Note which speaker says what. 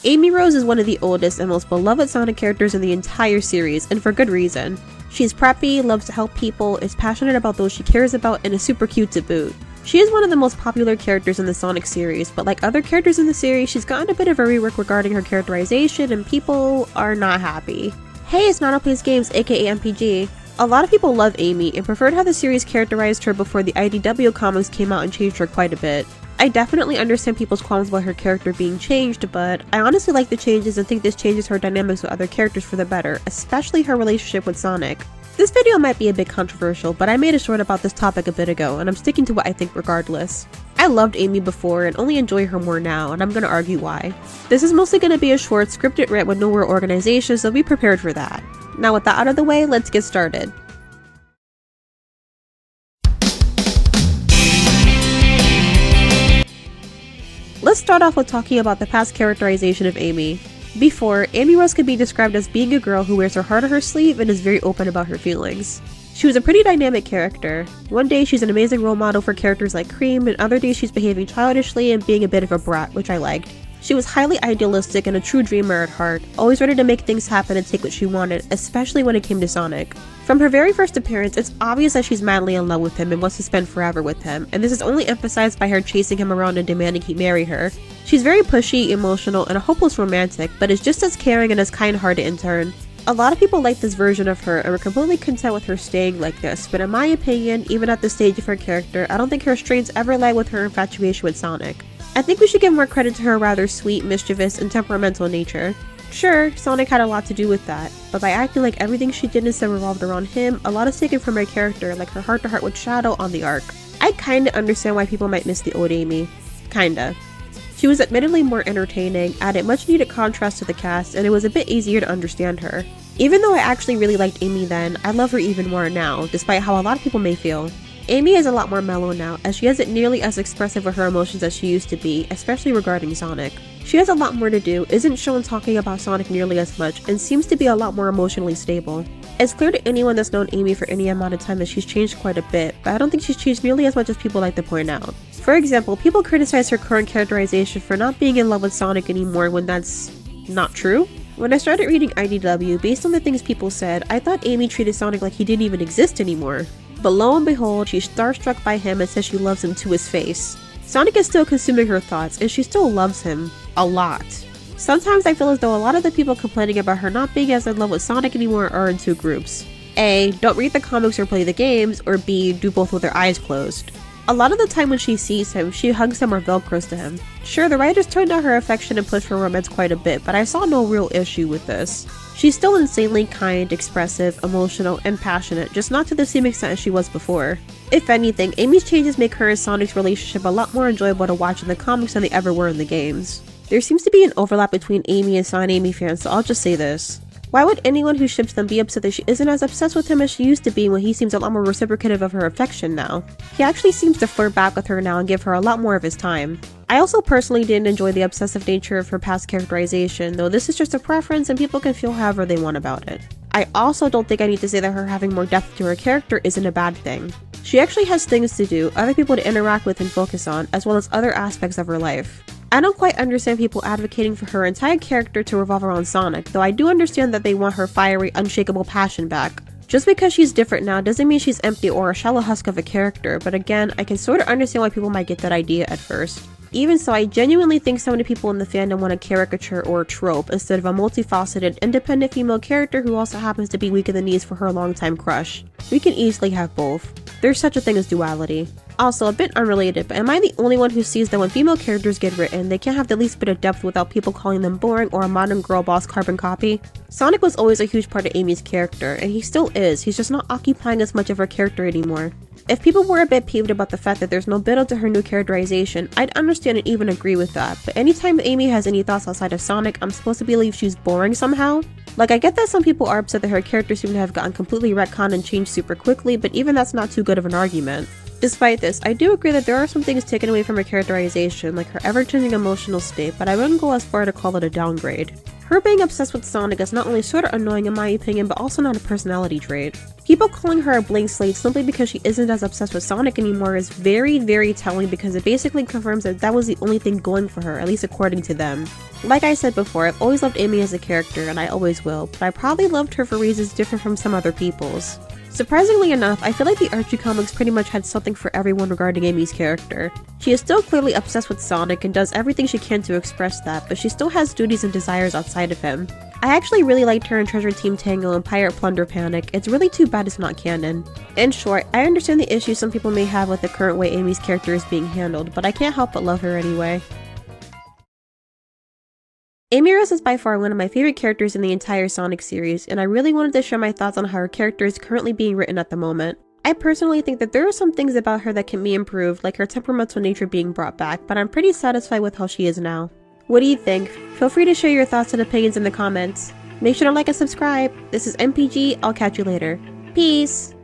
Speaker 1: Amy Rose is one of the oldest and most beloved Sonic characters in the entire series, and for good reason. She's preppy, loves to help people, is passionate about those she cares about, and is super cute to boot. She is one of the most popular characters in the Sonic series, but like other characters in the series, she's gotten a bit of a rework regarding her characterization, and people are not happy. Hey, it's Nano Plays Games, aka MPG. A lot of people love Amy and preferred how the series characterized her before the IDW comics came out and changed her quite a bit. I definitely understand people's qualms about her character being changed, but I honestly like the changes and think this changes her dynamics with other characters for the better, especially her relationship with Sonic. This video might be a bit controversial, but I made a short about this topic a bit ago, and I'm sticking to what I think regardless. I loved Amy before and only enjoy her more now, and I'm gonna argue why. This is mostly gonna be a short, scripted rant with no real organization, so be prepared for that. Now with that out of the way, let's get started. Let's start off with talking about the past characterization of Amy. Before, Amy Rose could be described as being a girl who wears her heart on her sleeve and is very open about her feelings. She was a pretty dynamic character. One day she's an amazing role model for characters like Cream, and other days she's behaving childishly and being a bit of a brat, which I liked. She was highly idealistic and a true dreamer at heart, always ready to make things happen and take what she wanted, especially when it came to Sonic. From her very first appearance, it's obvious that she's madly in love with him and wants to spend forever with him, and this is only emphasized by her chasing him around and demanding he marry her. She's very pushy, emotional, and a hopeless romantic, but is just as caring and as kind-hearted in turn. A lot of people like this version of her and were completely content with her staying like this, but in my opinion, even at this stage of her character, I don't think her strengths ever lie with her infatuation with Sonic. I think we should give more credit to her rather sweet, mischievous, and temperamental nature. Sure, Sonic had a lot to do with that, but by acting like everything she did instead revolved around him, a lot is taken from her character, like her heart-to-heart with Shadow on the arc. I kinda understand why people might miss the old Amy. Kinda. She was admittedly more entertaining, added much needed contrast to the cast, and it was a bit easier to understand her. Even though I actually really liked Amy then, I love her even more now, despite how a lot of people may feel. Amy is a lot more mellow now, as she isn't nearly as expressive with her emotions as she used to be, especially regarding Sonic. She has a lot more to do, isn't shown talking about Sonic nearly as much, and seems to be a lot more emotionally stable. It's clear to anyone that's known Amy for any amount of time that she's changed quite a bit, but I don't think she's changed nearly as much as people like to point out. For example, people criticize her current characterization for not being in love with Sonic anymore when that's not true. When I started reading IDW, based on the things people said, I thought Amy treated Sonic like he didn't even exist anymore. But lo and behold, she's starstruck by him and says she loves him to his face. Sonic is still consuming her thoughts, and she still loves him. A lot. Sometimes I feel as though a lot of the people complaining about her not being as in love with Sonic anymore are in two groups. A. Don't read the comics or play the games, or B. Do both with their eyes closed. A lot of the time when she sees him, she hugs him or velcros to him. Sure, the writers toned down her affection and pushed for romance quite a bit, but I saw no real issue with this. She's still insanely kind, expressive, emotional, and passionate, just not to the same extent as she was before. If anything, Amy's changes make her and Sonic's relationship a lot more enjoyable to watch in the comics than they ever were in the games. There seems to be an overlap between Amy and Son-Amy fans, so I'll just say this. Why would anyone who ships them be upset that she isn't as obsessed with him as she used to be when he seems a lot more reciprocative of her affection now? He actually seems to flirt back with her now and give her a lot more of his time. I also personally didn't enjoy the obsessive nature of her past characterization, though this is just a preference and people can feel however they want about it. I also don't think I need to say that her having more depth to her character isn't a bad thing. She actually has things to do, other people to interact with and focus on, as well as other aspects of her life. I don't quite understand people advocating for her entire character to revolve around Sonic, though I do understand that they want her fiery, unshakable passion back. Just because she's different now doesn't mean she's empty or a shallow husk of a character, but again, I can sort of understand why people might get that idea at first. Even so, I genuinely think so many people in the fandom want a caricature or a trope instead of a multifaceted, independent female character who also happens to be weak in the knees for her longtime crush. We can easily have both. There's such a thing as duality. Also, a bit unrelated, but am I the only one who sees that when female characters get written, they can't have the least bit of depth without people calling them boring or a modern girl boss carbon copy? Sonic was always a huge part of Amy's character, and he still is, he's just not occupying as much of her character anymore. If people were a bit peeved about the fact that there's no build-up to her new characterization, I'd understand and even agree with that, but anytime Amy has any thoughts outside of Sonic, I'm supposed to believe she's boring somehow? Like, I get that some people are upset that her character seemed to have gotten completely retconned and changed super quickly, but even that's not too good of an argument. Despite this, I do agree that there are some things taken away from her characterization, like her ever-changing emotional state, but I wouldn't go as far to call it a downgrade. Her being obsessed with Sonic is not only sort of annoying in my opinion, but also not a personality trait. People calling her a blank slate simply because she isn't as obsessed with Sonic anymore is very, very telling because it basically confirms that that was the only thing going for her, at least according to them. Like I said before, I've always loved Amy as a character, and I always will, but I probably loved her for reasons different from some other people's. Surprisingly enough, I feel like the Archie comics pretty much had something for everyone regarding Amy's character. She is still clearly obsessed with Sonic and does everything she can to express that, but she still has duties and desires outside of him. I actually really liked her in Treasure Team Tango and Pirate Plunder Panic. It's really too bad it's not canon. In short, I understand the issues some people may have with the current way Amy's character is being handled, but I can't help but love her anyway. Amy Rose is by far one of my favorite characters in the entire Sonic series, and I really wanted to share my thoughts on how her character is currently being written at the moment. I personally think that there are some things about her that can be improved, like her temperamental nature being brought back, but I'm pretty satisfied with how she is now. What do you think? Feel free to share your thoughts and opinions in the comments. Make sure to like and subscribe. This is MPG, I'll catch you later. Peace!